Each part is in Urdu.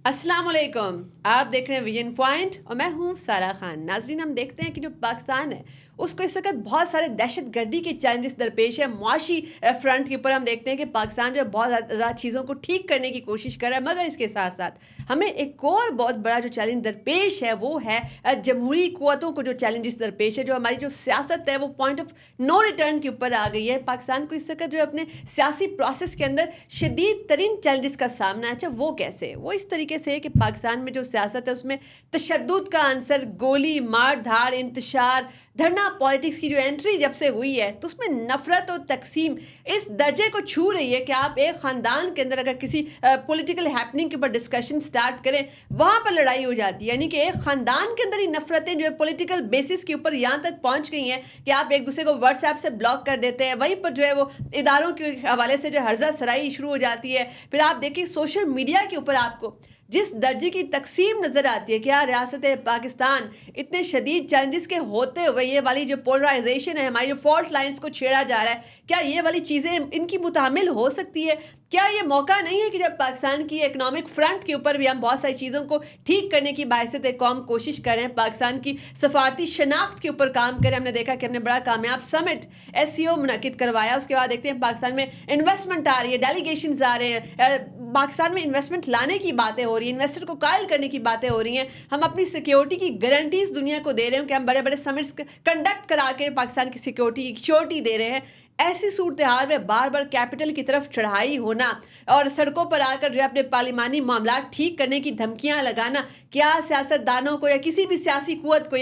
السلام علیکم، آپ دیکھ رہے ہیں ویژن پوائنٹ اور میں ہوں سارا خان۔ ناظرین، ہم دیکھتے ہیں کہ جو پاکستان ہے اس کو اس وقت بہت سارے دہشت گردی کے چیلنجز درپیش ہے۔ معاشی فرنٹ کے اوپر ہم دیکھتے ہیں کہ پاکستان جو ہے بہت زیادہ چیزوں کو ٹھیک کرنے کی کوشش کر رہا ہے، مگر اس کے ساتھ ساتھ ہمیں ایک اور بہت بڑا جو چیلنج درپیش ہے وہ ہے جمہوری قوتوں کو جو چیلنجز درپیش ہے، جو ہماری جو سیاست ہے وہ پوائنٹ آف نو ریٹرن کے اوپر آ گئی ہے۔ پاکستان کو اس وقت جو ہے اپنے سیاسی پروسیس کے اندر شدید ترین چیلنجز کا سامنا ہے۔ اچھا وہ کیسے؟ وہ اس طریقے سے کہ پاکستان میں جو سیاست ہے اس میں تشدد کا عنصر، گولی مار دھاڑ، انتشار، دھرنا پالیٹکس کی جو انٹری جب سے ہوئی ہے تو اس میں نفرت اور تقسیم اس درجے کو چھو رہی ہے کہ آپ ایک خاندان کے اندر اگر کسی پولیٹیکل ہیپننگ کے اوپر ڈسکشن سٹارٹ کریں وہاں پر لڑائی ہو جاتی ہے۔ یعنی کہ ایک خاندان کے اندر ہی نفرتیں جو ہے پولیٹیکل بیسس کے اوپر یہاں تک پہنچ گئی ہیں کہ آپ ایک دوسرے کو واٹس ایپ سے بلاک کر دیتے ہیں، وہیں پر جو ہے وہ اداروں کے حوالے سے جو ہرزہ سرائی شروع ہو جاتی ہے۔ پھر آپ دیکھیں سوشل میڈیا کے اوپر آپ کو جس درجے کی تقسیم نظر آتی ہے، کیا ریاست پاکستان اتنے شدید چیلنجز کے ہوتے ہوئے یہ والی جو پولرائزیشن ہے، ہماری جو فالٹ لائنز کو چھیڑا جا رہا ہے، کیا یہ والی چیزیں ان کی متحمل ہو سکتی ہے؟ کیا یہ موقع نہیں ہے کہ جب پاکستان کی اکنامک فرنٹ کے اوپر بھی ہم بہت ساری چیزوں کو ٹھیک کرنے کی باعث قوم کوشش کریں، پاکستان کی سفارتی شناخت کے اوپر کام کریں؟ ہم نے دیکھا کہ ہم نے بڑا کامیاب سمٹ SCO منعقد کروایا، اس کے بعد دیکھتے ہیں پاکستان میں انویسٹمنٹ آ رہی ہے، ڈیلیگیشنز آ رہے ہیں، پاکستان میں انویسٹمنٹ لانے کی باتیں ہو رہی ہیں، انویسٹر کو قائل کرنے کی باتیں ہو رہی ہیں، ہم اپنی سیکیورٹی کی گارنٹیز دنیا کو دے رہے ہیں کہ ہم بڑے بڑے سمٹس کنڈکٹ کرا کے پاکستان کی سیکیورٹی کی شیورٹی دے رہے ہیں۔ ایسی صورتحال میں بار بار کیپٹل کی طرف چڑھائی ہونا اور سڑکوں پر آ کر جو ہے اپنے پارلیمانی معاملات ٹھیک کرنے کی دھمکیاں لگانا، کیا سیاست دانوں کو یا کسی بھی سیاسی قوت کو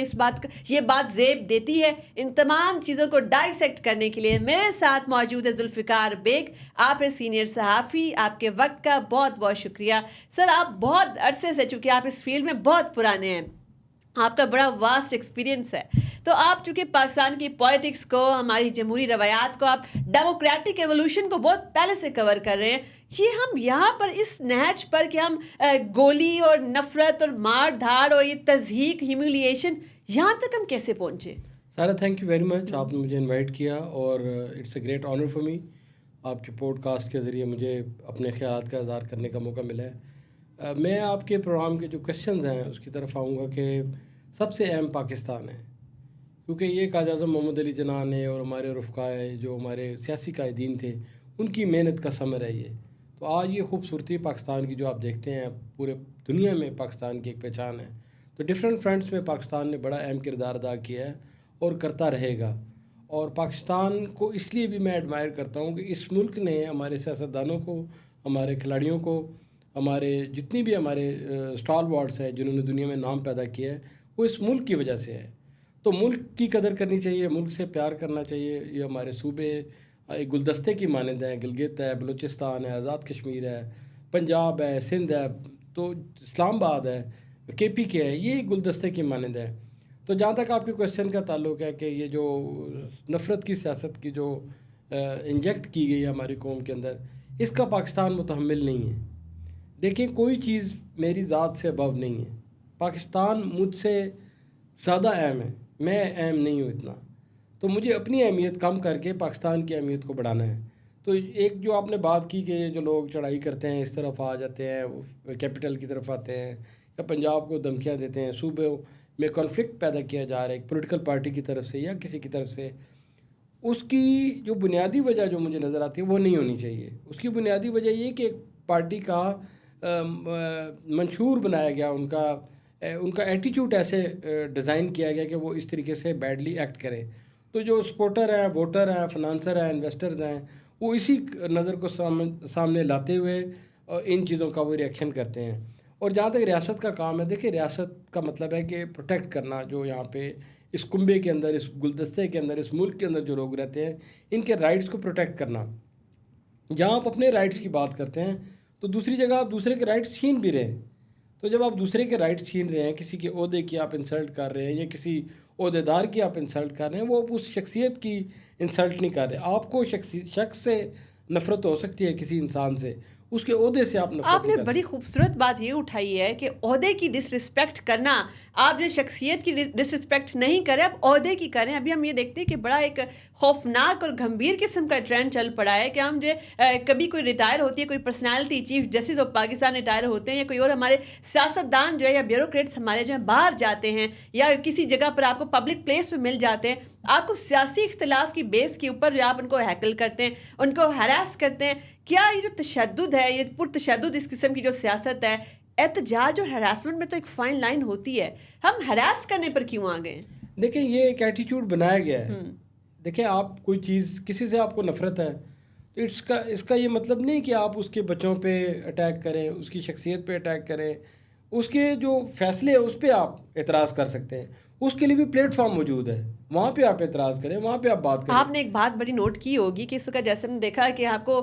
یہ بات زیب دیتی ہے؟ ان تمام چیزوں کو ڈائسیکٹ کرنے کے لیے میرے ساتھ موجود ہے ذوالفقار بیگ۔ آپ ہیں سینئر صحافی، آپ کے وقت کا بہت بہت شکریہ سر۔ آپ بہت عرصے سے، چونکہ آپ اس فیلڈ میں بہت پرانے ہیں، آپ کا بڑا واسٹ ایکسپیرینس ہے، تو آپ چونکہ پاکستان کی پولیٹکس کو، ہماری جمہوری روایات کو، آپ ڈیموکریٹک ایولیوشن کو بہت پہلے سے کور کر رہے ہیں، یہ ہم یہاں پر اس نہج پر کہ ہم گولی اور نفرت اور مار دھاڑ اور یہ تضحیک، ہیوملیشن، یہاں تک ہم کیسے پہنچے؟ سارا تھینک یو ویری مچ، آپ نے مجھے انوائٹ کیا اور it's a great honour for me. آپ کے پوڈ کاسٹ کے ذریعے مجھے اپنے خیالات کا اظہار کرنے کا موقع ملا ہے۔ میں آپ کے پروگرام کے جو کویشچنز ہیں اس کی طرف آؤں گا کہ سب سے اہم پاکستان ہے، کیونکہ یہ قائد اعظم محمد علی جناح نے اور ہمارے رفقائے جو ہمارے سیاسی قائدین تھے ان کی محنت کا ثمر ہے یہ۔ تو آج یہ خوبصورتی پاکستان کی جو آپ دیکھتے ہیں، پورے دنیا میں پاکستان کی ایک پہچان ہے۔ تو ڈفرینٹ فرنٹس میں پاکستان نے بڑا اہم کردار ادا کیا ہے اور کرتا رہے گا۔ اور پاکستان کو اس لیے بھی میں ایڈمائر کرتا ہوں کہ اس ملک نے ہمارے سیاستدانوں کو، ہمارے کھلاڑیوں کو، ہمارے جتنی بھی ہمارے اسٹال وارڈس ہیں جنہوں نے دنیا میں نام پیدا کیا ہے، وہ اس ملک کی وجہ سے ہے۔ تو ملک کی قدر کرنی چاہیے، ملک سے پیار کرنا چاہیے۔ یہ ہمارے صوبے ایک گلدستے کی مانند ہیں، گلگت ہے، بلوچستان ہے، آزاد کشمیر ہے، پنجاب ہے، سندھ ہے، تو اسلام آباد ہے، KPK ہے، یہ گلدستے کی مانند ہے۔ تو جہاں تک آپ کے کویشچن کا تعلق ہے کہ یہ جو نفرت کی سیاست کی جو انجیکٹ کی گئی ہے ہماری قوم کے اندر، اس کا پاکستان متحمل نہیں ہے۔ دیکھیں، کوئی چیز میری ذات سے ابو نہیں ہے، پاکستان مجھ سے زیادہ اہم ہے، میں اہم نہیں ہوں اتنا، تو مجھے اپنی اہمیت کم کر کے پاکستان کی اہمیت کو بڑھانا ہے۔ تو ایک جو آپ نے بات کی کہ جو لوگ چڑھائی کرتے ہیں، اس طرف آ جاتے ہیں، کیپٹل کی طرف آتے ہیں یا پنجاب کو دھمکیاں دیتے ہیں، صوبے میں کانفلکٹ پیدا کیا جا رہا ہے ایک پولیٹیکل پارٹی کی طرف سے یا کسی کی طرف سے، اس کی جو بنیادی وجہ جو مجھے نظر آتی ہے وہ نہیں ہونی چاہیے۔ اس کی بنیادی وجہ یہ کہ ایک پارٹی کا منشور بنایا گیا، ان کا ایٹیچیوڈ ایسے ڈیزائن کیا گیا کہ وہ اس طریقے سے بیڈلی ایکٹ کرے۔ تو جو سپورٹر ہیں، ووٹر ہیں، فنانسر ہیں، انویسٹرز ہیں، وہ اسی نظر کو سامنے لاتے ہوئے ان چیزوں کا وہ ریئیکشن کرتے ہیں۔ اور جہاں تک ریاست کا کام ہے، دیکھیں ریاست کا مطلب ہے کہ پروٹیکٹ کرنا، جو یہاں پہ اس کنبے کے اندر، اس گلدستے کے اندر، اس ملک کے اندر جو لوگ رہتے ہیں، ان کے رائٹس کو پروٹیکٹ کرنا۔ جہاں آپ اپنے رائٹس کی بات کرتے ہیں تو دوسری جگہ آپ دوسرے کے رائٹس چھین بھی رہے ہیں۔ تو جب آپ دوسرے کے رائٹس چھین رہے ہیں، کسی کے عہدے کی آپ انسلٹ کر رہے ہیں یا کسی عہدیدار کی آپ انسلٹ کر رہے ہیں، وہ اس شخصیت کی انسلٹ نہیں کر رہے۔ آپ کو شخص سے نفرت ہو سکتی ہے کسی انسان سے، اس کے عہدے سے آپ نفرت آپ نے نہیں کر بڑی خوبصورت بات یہ اٹھائی ہے کہ عہدے کی ڈس رسپیکٹ کرنا، آپ جو شخصیت کی ڈس رسپیکٹ نہیں کریں، آپ عہدے کی کریں. ابھی ہم یہ دیکھتے ہیں کہ بڑا ایک خوفناک اور گھمبیر قسم کا ٹرینڈ چل پڑا ہے کہ ہم جو کبھی کوئی ریٹائر ہوتی ہے، کوئی personality chief justice of Pakistan retire ہوتے ہیں، یا کوئی اور ہمارے سیاستدان جو ہے یا بیوروکریٹس ہمارے جو ہیں باہر جاتے ہیں یا کسی جگہ پر آپ کو پبلک پلیس پہ مل جاتے ہیں، آپ کو سیاسی اختلاف کی بیس کے اوپر جو آپ ان کو ہیکل کرتے ہیں، ان کو ہراس کرتے ہیں. کیا یہ جو تشدد ہے، یہ پرتشدد اس قسم کی جو سیاست ہے، احتجاج اور ہراسمنٹ میں تو ایک فائن لائن ہوتی ہے، ہم ہراس کرنے پر کیوں آ گئے؟ دیکھیں یہ ایک ایٹیچیوڈ بنایا گیا ہے. دیکھیں آپ کوئی چیز کسی سے آپ کو نفرت ہے تو اس کا یہ مطلب نہیں کہ آپ اس کے بچوں پہ اٹیک کریں، اس کی شخصیت پہ اٹیک کریں، اس کے جو فیصلے ہیں اس پہ آپ اعتراض کر سکتے ہیں. اس کے لیے بھی پلیٹ فارم موجود ہے، وہاں پہ آپ اعتراض کریں، وہاں پہ آپ بات کریں. آپ نے ایک بات بڑی نوٹ کی ہوگی کہ اس وقت جیسے ہم نے دیکھا کہ آپ کو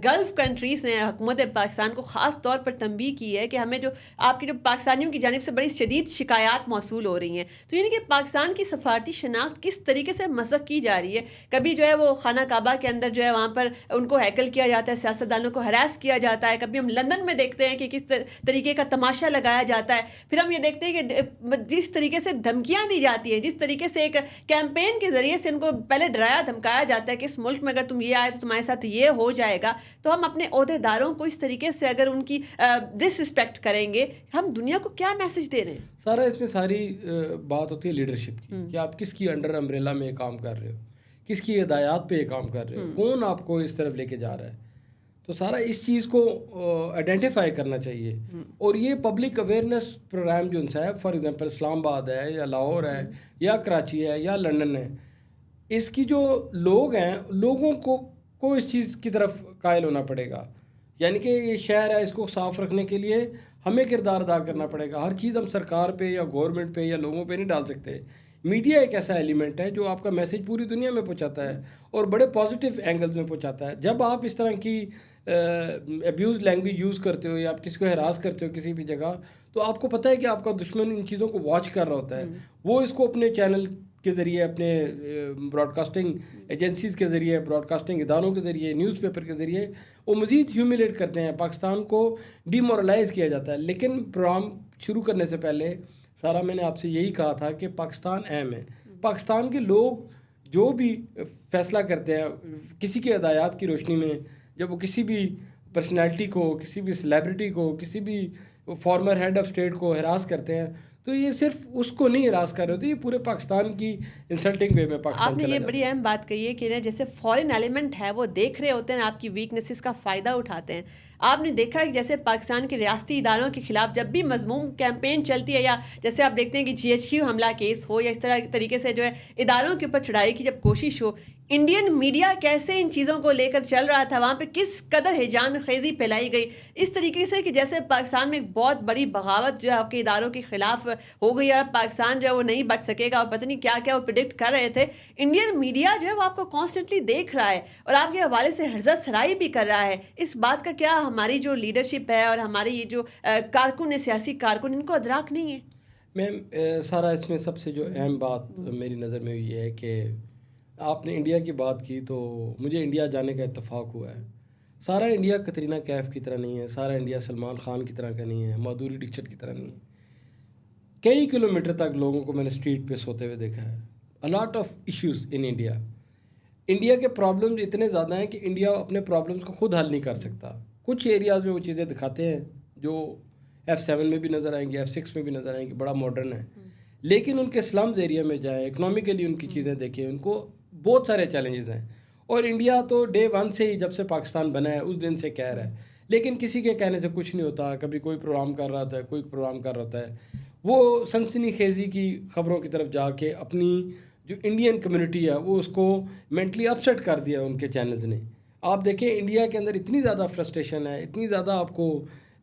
گلف کنٹریز نے حکومت پاکستان کو خاص طور پر تنبیہ کی ہے کہ ہمیں جو آپ کی جو پاکستانیوں کی جانب سے بڑی شدید شکایات موصول ہو رہی ہیں. تو یعنی کہ پاکستان کی سفارتی شناخت کس طریقے سے مسخ کی جا رہی ہے. کبھی جو ہے وہ خانہ کعبہ کے اندر جو ہے وہاں پر ان کو ہیکل کیا جاتا ہے، سیاستدانوں کو ہراس کیا جاتا ہے. کبھی ہم لندن میں دیکھتے ہیں کہ کس طریقے کا تماشا لگایا جاتا ہے. پھر ہم یہ دیکھتے ہیں کہ جس طریقے سے دھمکیاں دی جاتی ہیں، جس طریقے سے ایک کیمپین کے ذریعے سے ان کو پہلے ڈرایا دھمکایا جاتا ہے کہ اس ملک میں اگر تم یہ آئے تو تمہارے ساتھ یہ ہو جائے گا. تو ہم اپنے عہدے داروں کو اس طریقے سے اگر ان کی ڈس رسپیکٹ کریں گے، ہم دنیا کو کیا میسج دے رہے ہیں؟ سارا اس میں ساری بات ہوتی ہے لیڈرشپ کی، کہ آپ کس کی انڈر امبریلا میں یہ کام کر رہے ہو، کس کی ہدایات پہ یہ کام کر رہے ہو، کون آپ کو اس طرف لے کے جا رہا ہے. تو سارا اس چیز کو آئیڈینٹیفائی کرنا چاہیے. اور یہ پبلک اویئرنیس پروگرام جو ان سے ہے، فار ایگزامپل اسلام آباد ہے یا لاہور ہے یا کراچی ہے یا لنڈن ہے، اس کی جو لوگ ہیں، لوگوں کو اس چیز کی طرف قائل ہونا پڑے گا. یعنی کہ یہ شہر ہے، اس کو صاف رکھنے کے لیے ہمیں کردار ادا کرنا پڑے گا. ہر چیز ہم سرکار پہ یا گورنمنٹ پہ یا لوگوں پہ نہیں ڈال سکتے. میڈیا ایک ایسا ایلیمنٹ ہے جو آپ کا میسیج پوری دنیا میں پہنچاتا ہے اور بڑے پازیٹیو اینگلز میں پہنچاتا ہے. جب آپ اس طرح کی ابیوز لینگویج یوز کرتے ہو یا آپ کسی کو ہراس کرتے ہو کسی بھی جگہ، تو آپ کو پتہ ہے کہ آپ کا دشمن ان چیزوں کو واچ کر رہا ہوتا ہے. وہ اس کو اپنے چینل کے ذریعے، اپنے براڈ کاسٹنگ ایجنسیز کے ذریعے، براڈ کاسٹنگ اداروں کے ذریعے، نیوز پیپر کے ذریعے وہ مزید ہیوملیٹ کرتے ہیں. پاکستان کو ڈی مورلائز کیا جاتا ہے. لیکن پروگرام شروع کرنے سے پہلے سارا میں نے آپ سے یہی کہا تھا کہ پاکستان اہم ہے. پاکستان کے لوگ جو بھی فیصلہ کرتے ہیں کسی کی ہدایات کی روشنی میں، جب وہ کسی بھی پرسنالٹی کو، کسی بھی سیلیبریٹی کو، کسی بھی فارمر ہیڈ آف اسٹیٹ کو ہراس کرتے ہیں، تو یہ صرف اس کو نہیں ہراس کر رہے ہوتے، یہ پورے پاکستان کی انسلٹنگ وے میں پاکستان آپ نے چلا یہ جاتا بڑی اہم بات کہی ہے کہ جیسے فورن ایلیمنٹ ہے وہ دیکھ رہے ہوتے ہیں، آپ کی ویکنیسز کا فائدہ اٹھاتے ہیں. آپ نے دیکھا کہ جیسے پاکستان کے ریاستی اداروں کے خلاف جب بھی مذموم کیمپین چلتی ہے، یا جیسے آپ دیکھتے ہیں کہ GHQ حملہ کیس ہو یا اس طرح طریقے سے جو ہے اداروں کے اوپر چڑھائی کی جب کوشش ہو، انڈین میڈیا کیسے ان چیزوں کو لے کر چل رہا تھا، وہاں پہ کس قدر ہیجان خیزی پھیلائی گئی، اس طریقے سے کہ جیسے پاکستان میں ایک بہت بڑی بغاوت جو ہے آپ کے اداروں کے خلاف ہو گئی اور پاکستان جو ہے وہ نہیں بچ سکے گا، اور پتہ نہیں کیا کیا وہ پریڈکٹ کر رہے تھے. انڈین میڈیا جو ہے وہ آپ کو کانسٹنٹلی دیکھ رہا ہے اور آپ کے حوالے سے ہرزہ سرائی بھی کر رہا ہے. اس بات کا کیا ہماری جو لیڈرشپ ہے اور ہماری یہ جو کارکن ہے، سیاسی کارکن، ان کو ادراک نہیں ہے؟ میم سارا اس میں سب سے جو اہم بات میری نظر میں یہ ہے کہ آپ نے انڈیا کی بات کی تو مجھے انڈیا جانے کا اتفاق ہوا ہے. سارا انڈیا کترینہ کیف کی طرح نہیں ہے، سارا انڈیا سلمان خان کی طرح کا نہیں ہے، مادھوری ڈکشت کی طرح نہیں ہے. کئی کلومیٹر تک لوگوں کو میں نے اسٹریٹ پہ سوتے ہوئے دیکھا ہے. a lot of issues in India. India کے پرابلمز اتنے زیادہ ہیں کہ انڈیا اپنے پرابلمز کو خود حل نہیں کر سکتا. کچھ ایریاز میں وہ چیزیں دکھاتے ہیں جو F7 میں بھی نظر آئیں گی، F6 میں بھی نظر آئیں گی، بڑا ماڈرن ہے. لیکن ان کے سلمز ایریا میں جائیں، اکنامیکلی ان کی چیزیں دیکھیں، ان کو بہت سارے چیلنجز ہیں. اور انڈیا تو ڈے 1 سے ہی، جب سے پاکستان بنا ہے اس دن سے کہہ رہا ہے، لیکن کسی کے کہنے سے کچھ نہیں ہوتا. کبھی کوئی پروگرام کر رہا ہوتا ہے، کوئی پروگرام کر رہا ہوتا ہے، وہ سنسنی خیزی کی خبروں کی طرف جا کے اپنی جو انڈین کمیونٹی ہے وہ اس کو مینٹلی اپسیٹ کر دیا ان کے چینلز نے. آپ دیکھیں انڈیا کے اندر اتنی زیادہ فرسٹریشن ہے، اتنی زیادہ آپ کو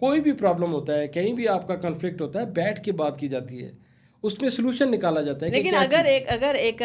کوئی بھی پرابلم ہوتا ہے, کہیں بھی آپ کا کنفلکٹ ہوتا ہے, بیٹھ کے بات کی جاتی ہے, اس میں سلوشن نکالا جاتا ہے. لیکن اگر ایک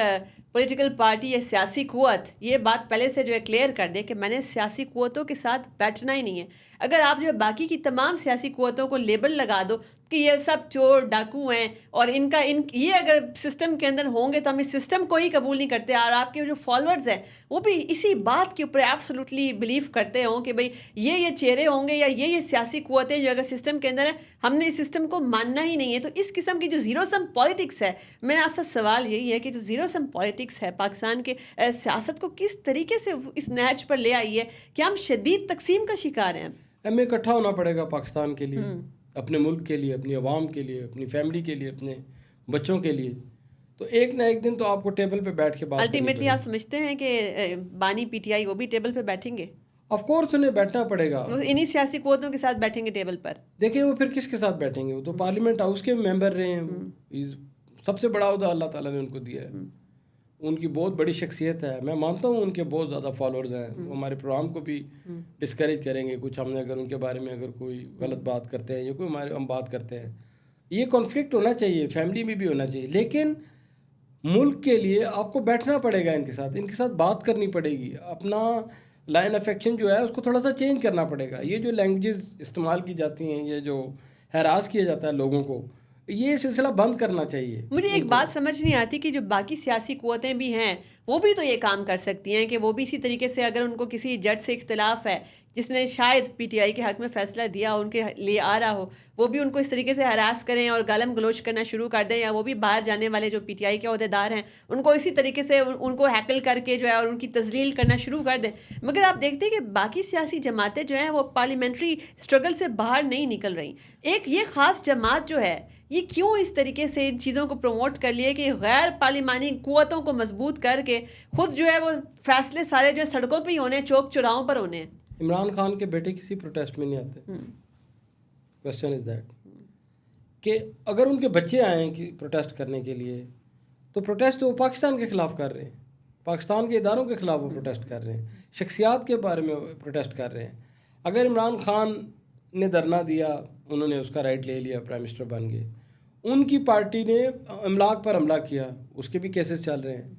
پولیٹیکل پارٹی یا سیاسی قوت یہ بات پہلے سے جو ہے کلیئر کر دے کہ میں نے سیاسی قوتوں کے ساتھ بیٹھنا ہی نہیں ہے, اگر آپ جو ہے باقی کی تمام سیاسی قوتوں کو لیبل لگا دو کہ یہ سب چور ڈاکو ہیں اور یہ اگر سسٹم کے اندر ہوں گے تو ہم اس سسٹم کو ہی قبول نہیں کرتے, اور آپ کے جو فالوورز ہیں وہ بھی اسی بات کے اوپر ایبسولوٹلی بلیو کرتے ہوں کہ بھئی یہ چہرے ہوں گے یا یہ سیاسی قوتیں جو اگر سسٹم کے اندر ہیں, ہم نے اس سسٹم کو ماننا ہی نہیں ہے, تو اس قسم کی جو زیرو سم پالیٹکس ہے, میں آپ سے سوال یہی ہے کہ جو زیرو سم پالیٹکس ہے پاکستان کے سیاست کو کس طریقے سے اس نہج پر لے آئی ہے کہ ہم شدید تقسیم کا شکار ہیں. ہمیں اکٹھا ہونا پڑے گا پاکستان کے لیے, اپنے ملک کے لیے, اپنی عوام کے لیے, اپنی فیملی کے لیے, اپنے بچوں کے لیے. تو ایک نہ ایک دن تو آپ کو ٹیبل پہ بیٹھ کے بات کرنی پڑے گی. الٹیمیٹلی آپ سمجھتے ہیں کہ بانی پی ٹی آئی وہ بھی ٹیبل پہ بیٹھیں گے؟ آف کورس انہیں بیٹھنا پڑے گا. وہ انہی سیاسی قوتوں کے ساتھ بیٹھیں گے ٹیبل پر. دیکھیں وہ پھر کس کے ساتھ بیٹھیں گے, وہ تو پارلیمنٹ ہاؤس کے ممبر رہے ہیں, سب سے بڑا عہدہ اللہ تعالیٰ نے ان کو دیا ہے, ان کی بہت بڑی شخصیت ہے. میں مانتا ہوں ان کے بہت زیادہ فالوورز ہیں, وہ ہمارے پروگرام کو بھی ڈسکریج کریں گے کچھ, ہم نے اگر ان کے بارے میں اگر کوئی غلط بات کرتے ہیں یا کوئی ہم بات کرتے ہیں. یہ کانفلکٹ ہونا چاہیے, فیملی میں بھی ہونا چاہیے, لیکن ملک کے لیے آپ کو بیٹھنا پڑے گا, ان کے ساتھ بات کرنی پڑے گی, اپنا لائن آف ایکشن جو ہے اس کو تھوڑا سا چینج کرنا پڑے گا. یہ جو لینگویجز استعمال کی جاتی ہیں, یہ جو ہراس کیا جاتا ہے لوگوں کو, یہ سلسلہ بند کرنا چاہیے. مجھے ایک بات سمجھ نہیں آتی کہ جو باقی سیاسی قوتیں بھی ہیں وہ بھی تو یہ کام کر سکتی ہیں کہ وہ بھی اسی طریقے سے اگر ان کو کسی جج سے اختلاف ہے جس نے شاید پی ٹی آئی کے حق میں فیصلہ دیا ان کے لیے آ رہا ہو, وہ بھی ان کو اس طریقے سے ہراس کریں اور گالم گلوچ کرنا شروع کر دیں, یا وہ بھی باہر جانے والے جو پی ٹی آئی کے عہدیدار ہیں ان کو اسی طریقے سے ان کو ہیکل کر کے جو ہے اور ان کی تذلیل کرنا شروع کر دیں. مگر آپ دیکھتے ہیں کہ باقی سیاسی جماعتیں جو ہیں وہ پارلیمنٹری اسٹرگل سے باہر نہیں نکل رہی. ایک یہ خاص جماعت جو ہے یہ کیوں اس طریقے سے ان چیزوں کو پروموٹ کر لیے کہ غیر پارلیمانی قوتوں کو مضبوط کر کے خود جو ہے وہ فیصلے سارے جو ہے سڑکوں پہ ہی ہونے, چوک چوراہوں پر ہونے. عمران خان کے بیٹے کسی پروٹیسٹ میں نہیں آتے. کوشچن از دیٹ کہ اگر ان کے بچے آئیں کہ پروٹیسٹ کرنے کے لیے, تو پروٹیسٹ وہ پاکستان کے خلاف کر رہے ہیں, پاکستان کے اداروں کے خلاف وہ پروٹیسٹ کر رہے ہیں, شخصیات کے بارے میں پروٹیسٹ کر رہے ہیں. اگر عمران خان نے دھرنا دیا, انہوں نے اس کا رائٹ لے لیا, پرائم منسٹر بن گئے, ان کی پارٹی نے املاک پر حملہ کیا, اس کے بھی کیسز چل رہے ہیں.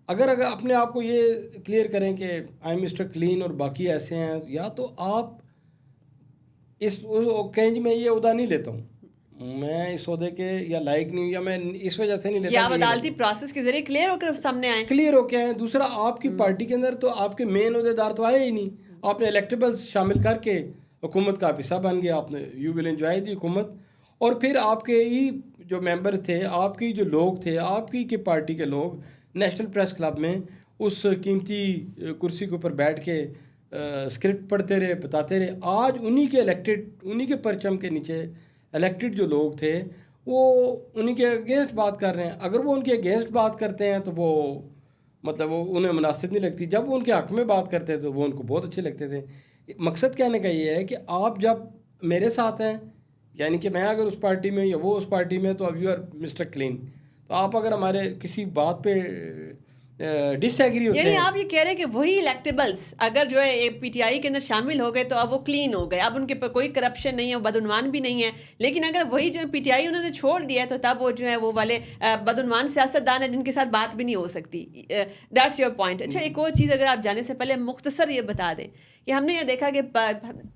اگر اپنے آپ کو یہ کلیئر کریں کہ آئی ایم مسٹر کلین اور باقی ایسے ہیں, یا تو آپ کہیں جی میں یہ عہدہ نہیں لیتا ہوں, میں اس عہدے کے یا لائق نہیں ہوں, یا میں اس وجہ سے نہیں لیتا, یا عدالتی پروسیس کے ذریعے کلیئر ہو کر سامنے آئیں, کلیئر ہو کے آئیں. دوسرا, آپ کی پارٹی کے اندر تو آپ کے مین عہدیدار تو آئے ہی نہیں, آپ نے الیکٹیبلز شامل کر کے حکومت کا حصہ بن گیا, آپ نے یو ول انجوائے دی حکومت, اور پھر آپ کے ہی جو ممبر تھے, آپ کی جو لوگ تھے, آپ کی پارٹی کے لوگ نیشنل پریس کلب میں اس قیمتی کرسی کے اوپر بیٹھ کے اسکرپٹ پڑھتے رہے, بتاتے رہے. آج انہی کے پرچم کے نیچے الیکٹڈ جو لوگ تھے وہ انہی کے اگینسٹ بات کر رہے ہیں. اگر وہ ان کے اگینسٹ بات کرتے ہیں تو وہ مطلب وہ انہیں مناسب نہیں لگتی, جب وہ ان کے حق میں بات کرتے تھے وہ ان کو بہت اچھے لگتے تھے. مقصد کہنے کا یہ ہے کہ آپ جب میرے ساتھ ہیں, یعنی کہ میں اگر اس پارٹی میں یا وہ اس پارٹی میں, تو اب یو آر مسٹر کلین. تو آپ اگر ہمارے کسی بات پہ ڈس ایگری ہوتے ہیں, یعنی آپ یہ کہہ رہے ہیں کہ وہی الیکٹیبلز اگر جو ہے پی ٹی آئی کے اندر شامل ہو گئے تو اب وہ کلین ہو گئے, اب ان کے پر کوئی کرپشن نہیں ہے, وہ بدعنوان بھی نہیں ہے. لیکن اگر وہی جو ہے پی ٹی آئی انہوں نے چھوڑ دیا ہے تو تب وہ جو ہے وہ والے بدعنوان سیاستدان ہیں جن کے ساتھ بات بھی نہیں ہو سکتی. That's your point. اچھا, ایک اور چیز اگر آپ جانے سے پہلے مختصر یہ بتا دیں کہ ہم نے یہ دیکھا کہ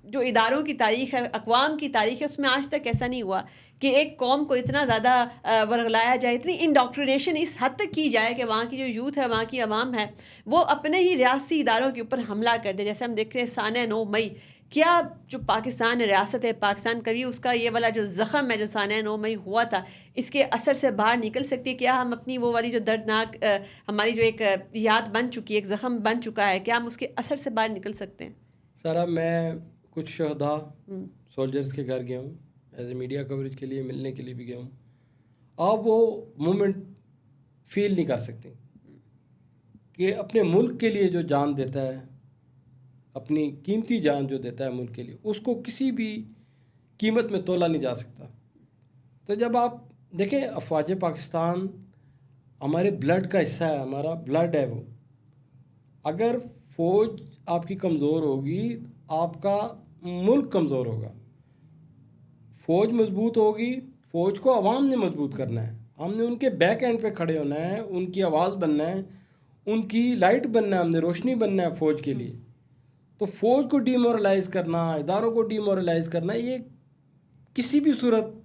جو اداروں کی تاریخ ہے, اقوام کی تاریخ ہے, اس میں آج تک ایسا نہیں ہوا کہ ایک قوم کو اتنا زیادہ ورغلایا جائے, اتنی انڈاکٹرینیشن اس حد تک کی جائے کہ وہاں کی جو یوتھ ہے, وہاں کی عوام ہے, وہ اپنے ہی ریاستی اداروں کے اوپر حملہ کر دے. جیسے ہم دیکھتے ہیں سانحہ 9 مئی, کیا جو پاکستان ریاست ہے پاکستان کبھی اس کا یہ والا جو زخم ہے جو سانحہ 9 مئی ہوا تھا, اس کے اثر سے باہر نکل سکتی ہے؟ کیا ہم اپنی وہ والی جو دردناک ہماری جو ایک یاد بن چکی ہے, ایک زخم بن چکا ہے, کیا ہم اس کے اثر سے باہر نکل سکتے ہیں؟ سارا, میں کچھ شہداء سولجرز کے گھر گیا ہوں, ایز اے میڈیا کوریج کے لیے, ملنے کے لیے بھی گیا ہوں. آپ وہ مومنٹ فیل نہیں کر سکتے کہ اپنے ملک کے لیے جو جان دیتا ہے, اپنی قیمتی جان جو دیتا ہے ملک کے لیے, اس کو کسی بھی قیمت میں تولا نہیں جا سکتا. تو جب آپ دیکھیں, افواج پاکستان ہمارے بلڈ کا حصہ ہے, ہمارا بلڈ ہے وہ. اگر فوج آپ کی کمزور ہوگی, آپ کا ملک کمزور ہوگا. فوج مضبوط ہوگی، فوج کو عوام نے مضبوط کرنا ہے، ہم نے ان کے بیک اینڈ پہ کھڑے ہونا ہے، ان کی آواز بننا ہے، ان کی لائٹ بننا ہے، ہم نے روشنی بننا ہے فوج کے لیے. تو فوج کو ڈی مورلائز کرنا، اداروں کو ڈی مورلائز کرنا، یہ کسی بھی صورت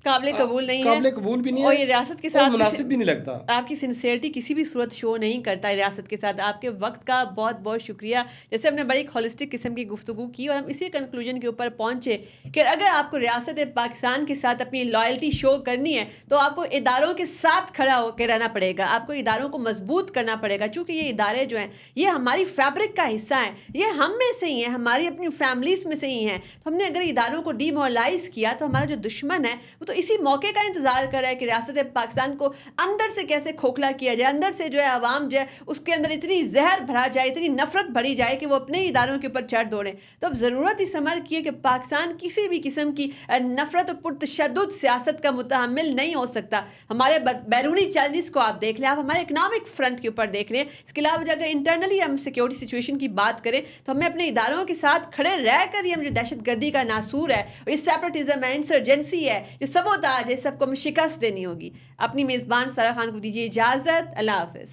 قابل قبول نہیں ہے، قابل قبول بھی نہیں اور ہے، یہ ریاست کے اور ساتھ مناسب بھی نہیں لگتا. آپ کی سنسیئرٹی کسی بھی صورت شو نہیں کرتا ہے ریاست کے ساتھ. آپ کے وقت کا بہت بہت شکریہ. جیسے ہم نے بڑی ہولسٹک قسم کی گفتگو کی اور ہم اسی کنکلوژن کے اوپر پہنچے کہ اگر آپ کو ریاست پاکستان کے ساتھ اپنی لائلٹی شو کرنی ہے تو آپ کو اداروں کے ساتھ کھڑا ہو کے رہنا پڑے گا، آپ کو اداروں کو مضبوط کرنا پڑے گا، چونکہ یہ ادارے جو ہیں یہ ہماری فیبرک کا حصہ ہیں، یہ ہم میں سے ہی ہیں، ہماری اپنی فیملیز میں سے ہی ہیں. تو ہم نے اگر اداروں کو ڈی مورلائز کیا تو ہمارا جو دشمن ہے وہ تو اسی موقع کا انتظار کر رہا ہے کہ ریاست پاکستان کو اندر سے کیسے کھوکھلا کیا جائے، اندر سے جو ہے عوام جو ہے اس کے اندر اتنی زہر بھرا جائے، اتنی نفرت بھری جائے کہ وہ اپنے ہی اداروں کے اوپر چڑھ دوڑیں. تو اب ضرورت اس عمل کی ہے کہ پاکستان کسی بھی قسم کی نفرت اور پرتشدد سیاست کا متحمل نہیں ہو سکتا. ہمارے بیرونی چیلنجز کو آپ دیکھ لیں، آپ ہمارے اکنامک فرنٹ کے اوپر دیکھ لیں. اس کے علاوہ اگر انٹرنلی ہم سیکورٹی سچویشن کی بات کریں تو ہمیں اپنے اداروں کے ساتھ کھڑے رہ کر ہی ہم جو دہشت گردی کا ناسور ہے، اور یہ سیپریٹزم ہے، انسرجنسی ہے، جو سبوتاج ہے، سب کو ہمیں شکست دینی ہوگی. اپنی میزبان سارا خان کو دیجیے اجازت. اللہ حافظ.